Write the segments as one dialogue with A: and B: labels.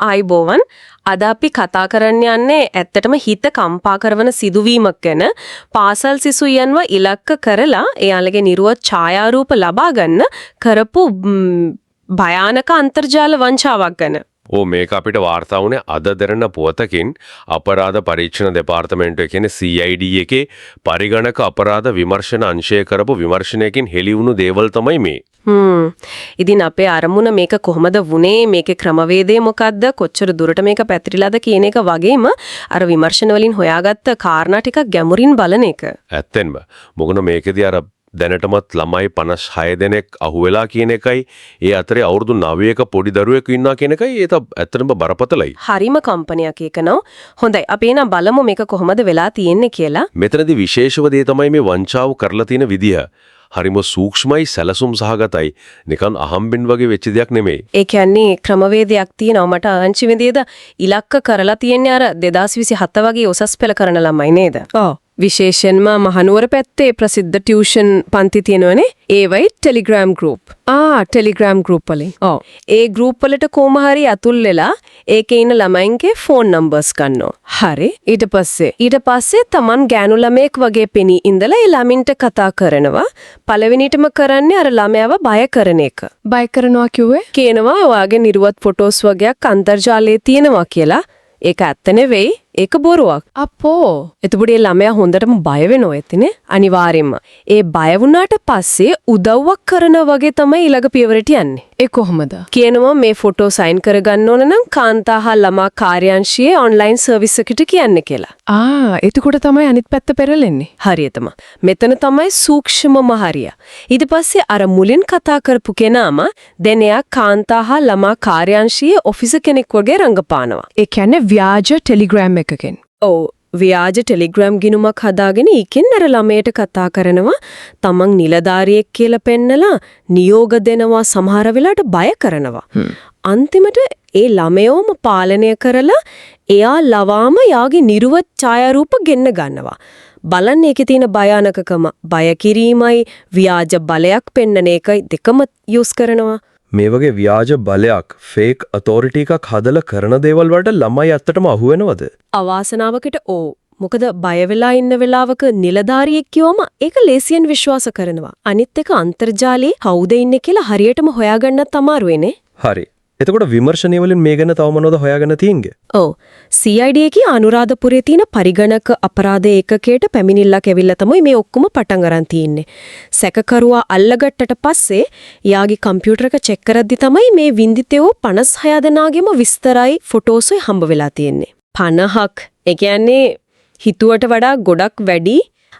A: ආයිබෝවන් අද අපි කතා කරන්න යන්නේ ඇත්තටම හිත කම්පා කරන සිදුවීමක් ගැන. පාසල් සිසුයන්ව ඉලක්ක කරලා එයාලගේ නිර්වත් ඡායාරූප ලබා ගන්න කරපු භයානක අන්තර්ජාල වංචාවක් ගැන.
B: මේක අපිට වාර්තා වුණේ අද දෙරණ පුවතකින් අපරාධ පරීක්ෂණ දෙපාර්තමේන්තුව කියන්නේ CID එකේ පරිගණක අපරාධ විමර්ශන අංශය කරපු විමර්ශනයකින් හෙළි වුණු දේවල් තමයි මේ.
A: ඉතින් අපේ අරමුණ මේක කොහොමද වුනේ, මේකේ ක්‍රමවේදය මොකද්ද, කොච්චර දුරට මේක පැතිරිලාද කියන එක වගේම අර විමර්ශන වලින් හොයාගත්ත කාරණා ටිකක් ගැඹුරින් බලන එක.
B: ඇත්තෙන්ම මොකද මේකදී අර දැනටමත් ළමයි 56 දෙනෙක් අහුවෙලා කියන එකයි ඒ අතරේ අවුරුදු 9ක පොඩි දරුවෙක් ඉන්නවා කියන එකයි ඒක ඇත්තටම බරපතලයි.
A: හරිම කම්පනයක් ඒක නෝ. හොඳයි අපි එනම් බලමු මේක කොහොමද වෙලා තියෙන්නේ කියලා.
B: මෙතනදී විශේෂව දේ තමයි මේ වංචාව කරලා තියෙන විදිය. හරිම සූක්ෂමයි, සැලසුම් සහගතයි. නිකන් අහම්බෙන් වගේ වෙච්ච දෙයක් නෙමෙයි.
A: ඒ කියන්නේ ක්‍රමවේදයක් තියෙනවා. මට ආංචි වෙදේද ඉලක්ක කරලා තියෙන්නේ අර 2027 වගේ උසස් පෙළ කරන ළමයි නේද? ඔව්. විශේෂයෙන්ම මහනුවර පැත්තේ ප්‍රසිද්ධ ටියුෂන් පන්ති තියෙනවනේ. ඒවයි ටෙලිග්‍රෑම් ගෲප්. ටෙලිග්‍රෑම් ගෲප් වලින්. ඔව්. ඒ ගෲප් වලට කොහොම හරි අතුල් වෙලා ඒකේ ඉන්න ළමයින්ගේ ෆෝන් නම්බර්ස් ගන්නවා. හරි. ඊට පස්සේ Taman ගෑනු ළමයෙක් වගේ පෙනී ඉඳලා ඒ ළමින්ට කතා කරනවා. පළවෙනිටම කරන්නේ අර ළමයාව බය කරන එක. බය කරනවා කිව්වේ? කියනවා ඔයාගේ නිර්වත් ෆොටෝස් වගේක් අන්තර්ජාලයේ තියෙනවා කියලා. ඒක ඇත්ත නෙවෙයි. ඒක බොරුවක්. අපෝ. එතකොට ඒ ළමයා හොඳටම බය වෙනවා ඇතිනේ. අනිවාර්යෙන්ම. ඒ බය වුණාට පස්සේ උදව්වක් කරන වගේ තමයි ඊළඟ පියවරට යන්නේ. ඒ කොහොමද? කියනවා මේ ෆොටෝ සයින් කරගන්න ඕන නම් කාන්තාහා ළමා කාර්යාංශයේ ඔන්ලයින් සර්විස් එකට කියන්න කියලා. එතකොට තමයි අනිත් පැත්ත පෙරලෙන්නේ. හරියටම. මෙතන තමයි සූක්ෂමම හරිය. ඊට පස්සේ අර මුලින් කතා කරපු කෙනාම දැන් එයා කාන්තාහා ළමා කාර්යාංශයේ ඔෆිසර් කෙනෙක් වගේ රංගපානවා. ඒ කියන්නේ ව්‍යාජ ටෙලිග්‍රෑම් එකකින්. ඔව්. ව්‍යාජ ටෙලිග්‍රෑම් ගිණුමක් හදාගෙන ඒකෙන් අර ළමයට කතා කරනවා. තමන් නිලධාරියෙක් කියලා පෙන්නලා නියෝග දෙනවා, සමහර වෙලාවට බය කරනවා. අන්තිමට ඒ ළමයෝම පාලනය කරලා එයා ලවාම යාගේ නිර්වත් ඡායාරූප ගෙන්න ගන්නවා. බලන්න ඒකේ තියෙන භයානකකම. බය කිරීමයි ව්‍යාජ බලයක් පෙන්නන එකයි දෙකම යූස් කරනවා.
C: මේ වගේ ව්‍යාජ බලයක්, ෆේක් ඔතොරිටි එකක් හදලා කරන දේවල් වලට ළමයි ඇත්තටම අහු වෙනවද?
A: අවාසනාවකට මොකද බය වෙලා ඉන්න වෙලාවක නිලධාරියෙක් කිව්වම ඒක ලේසියෙන් විශ්වාස කරනවා. අනිත් එක අන්තර්ජාලයේ කවුද ඉන්නේ කියලා හරියටම හොයාගන්නත් අමාරුයිනේ.
C: හරි. එතකොට විමර්ශනය වලින් මේ ගැන තව මොනවද හොයාගෙන තියෙන්නේ?
A: ඔව්. CID එකේ අනුරාධපුරයේ තියෙන පරිගණක අපරාධ ඒකකයට පැමිණිල්ලක් ඇවිල්ලා තමයි මේ ඔක්කොම පටන් අරන් තියෙන්නේ. සැකකරුවා අල්ලගත්තට පස්සේ යාගේ කම්පියුටර් එක චෙක් කරද්දි තමයි මේ වින්දිතයෝ 56 දෙනාගේම විස්තරයි ෆොටෝස්යි හම්බ වෙලා තියෙන්නේ. 50ක්. ඒ කියන්නේ හිතුවට වඩා ගොඩක් වැඩි.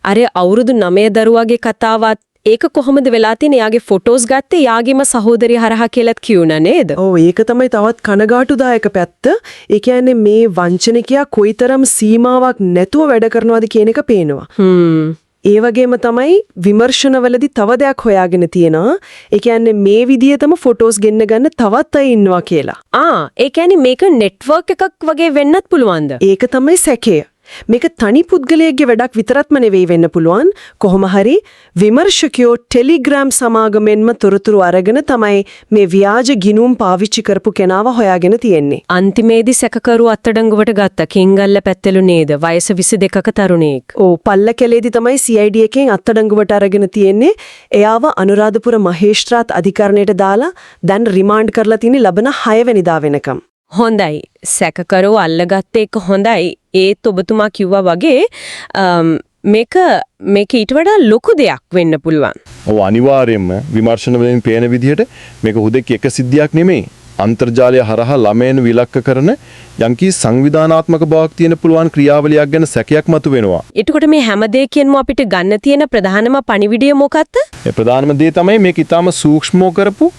A: අර අවුරුදු 9 දරුවාගේ කතාවත් ඒක කොහොමද වෙලා තියෙන්නේ? යාගේ ෆොටෝස් ගත්තේ යාගේම සහෝදරිය හරහා කියලාත් කියුණා නේද?
D: ඔව් ඒක තමයි තවත් කනගාටුදායක පැත්ත. ඒ කියන්නේ මේ වංචනිකයා කොයිතරම් සීමාවක් නැතුව වැඩ කරනවද කියන එක පේනවා. ඒ වගේම තමයි විමර්ශනවලදී තව දෙයක් හොයාගෙන තියෙනවා. ඒ කියන්නේ මේ විදිහටම ෆොටෝස් ගෙන්න ගන්න තවත් අය ඉන්නවා කියලා.
A: ඒ කියන්නේ මේක නෙට්වර්ක් එකක් වගේ වෙන්නත් පුළුවන්ද?
D: ඒක තමයි සැකය. මේක තනි පුද්ගලයෙක්ගේ වැඩක් විතරක්ම නෙවෙයි වෙන්න පුළුවන්. කොහොම හරි විමර්ශකයෝ ටෙලිග්‍රෑම් සමාගමෙන්ම තොරතුරු අරගෙන තමයි මේ ව්‍යාජ ගිණුම් පාවිච්චි කරපු කෙනාව හොයාගෙන තියෙන්නේ.
A: අන්තිමේදී සැකකරු අත්අඩංගුවට ගත්ත කිංගල්ල පැත්තලු නේද? වයස 22ක තරුණයෙක්.
D: පල්ලකැලේදී තමයි CID එකෙන් අත්අඩංගුවට අරගෙන තියෙන්නේ. එයාව අනුරාධපුර මහේස්ත්‍රාත් අධිකරණයට දාලා දැන් රිමාන්ඩ් කරලා තියෙන්නේ ලබන 6 වෙනිදා වෙනකම්.
A: හොඳයි. සැකකරු අල්ලගත්ත එක හොඳයි. ඒත් ඔබතුමා කිව්වා වගේ මේක ඊට වඩා ලොකු දෙයක් වෙන්න පුළුවන්.
E: ඔව් අනිවාර්යයෙන්ම විමර්ශන වලින් පේන විදිහට මේක හුදෙක් එක සිද්ධියක් නෙමෙයි. අන්තර්ජාලය හරහා ළමයන් විලක්ක කරන යම්කි සංවිධානාත්මක බවක් තියෙන පුළුවන් ක්‍රියාවලියක් ගැන සැකයක් මතුවෙනවා.
A: එතකොට මේ හැම දෙයකින්ම අපිට ගන්න තියෙන ප්‍රධානම පණිවිඩය මොකක්ද?
E: ඒ ප්‍රධානම දේ තමයි මේක ඊටාම සූක්ෂමව කරපු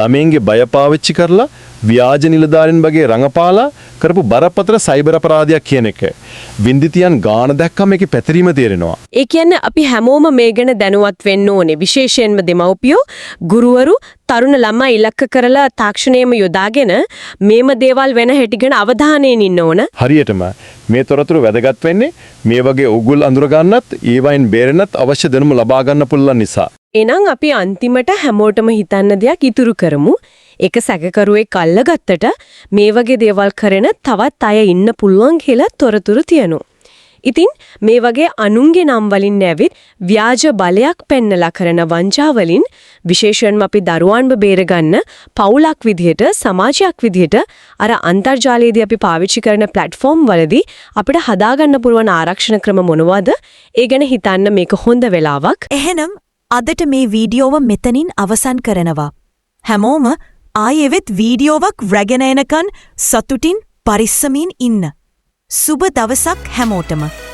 E: ළමයින්ගේ බය පාවිච්චි කරලා ව්‍යාජ නිලධාරීන් වගේ රඟපාලා කරපු බරපතල සයිබර් අපරාධයක් කියන එක. වින්දිතියන් ගාන දැක්කම මේකේ පැතිරීම තේරෙනවා.
A: ඒ කියන්නේ අපි හැමෝම මේ ගැන දැනුවත් වෙන්න ඕනේ. විශේෂයෙන්ම දෙමව්පියෝ, ගුරුවරු, තරුණ ළමයි ඉලක්ක කරලා තාක්ෂණයම යොදාගෙන මේම දේවල් වෙන හැටි ගැන අවධානයෙන් ඉන්න ඕන.
E: හරියටම මේ තොරතුරු වැදගත් වෙන්නේ මේ වගේ උගුල් අඳුර ගන්නත්, ඒවයින් බේරෙන්නත් අවශ්‍ය දැනුම ලබා ගන්න පුළුවන් නිසා.
A: එහෙනම් අපි අන්තිමට හැමෝටම හිතන්න දෙයක් ඉතුරු කරමු. එක සැකකරුවෙක් අල්ලගත්තට මේ වගේ දේවල් කරන තවත් අය ඉන්න පුළුවන් කියලා තොරතුරු තියෙනවා. ඉතින් මේ වගේ අනුන්ගේ නම් වලින් නැවිත් ව්‍යාජ බලයක් පෙන්නලා කරන වංචාවලින් විශේෂයෙන්ම අපි දරුවන්ව බේරගන්න පවුලක් විදිහට සමාජයක් විදිහට අර අන්තර්ජාලයේදී අපි පාවිච්චි කරන ප්ලැට්ෆෝම් වලදී අපිට හදාගන්න පුළුවන් ආරක්ෂණ ක්‍රම මොනවද? ඒ ගැන හිතන්න මේක හොඳ වෙලාවක්.
F: එහෙනම් අදට මේ වීඩියෝව මෙතනින් අවසන් කරනවා. හැමෝම ආයෙත් වීඩියෝවක් රැගෙන එනකන් සතුටින් පරිස්සමින් ඉන්න. සුබ දවසක් හැමෝටම.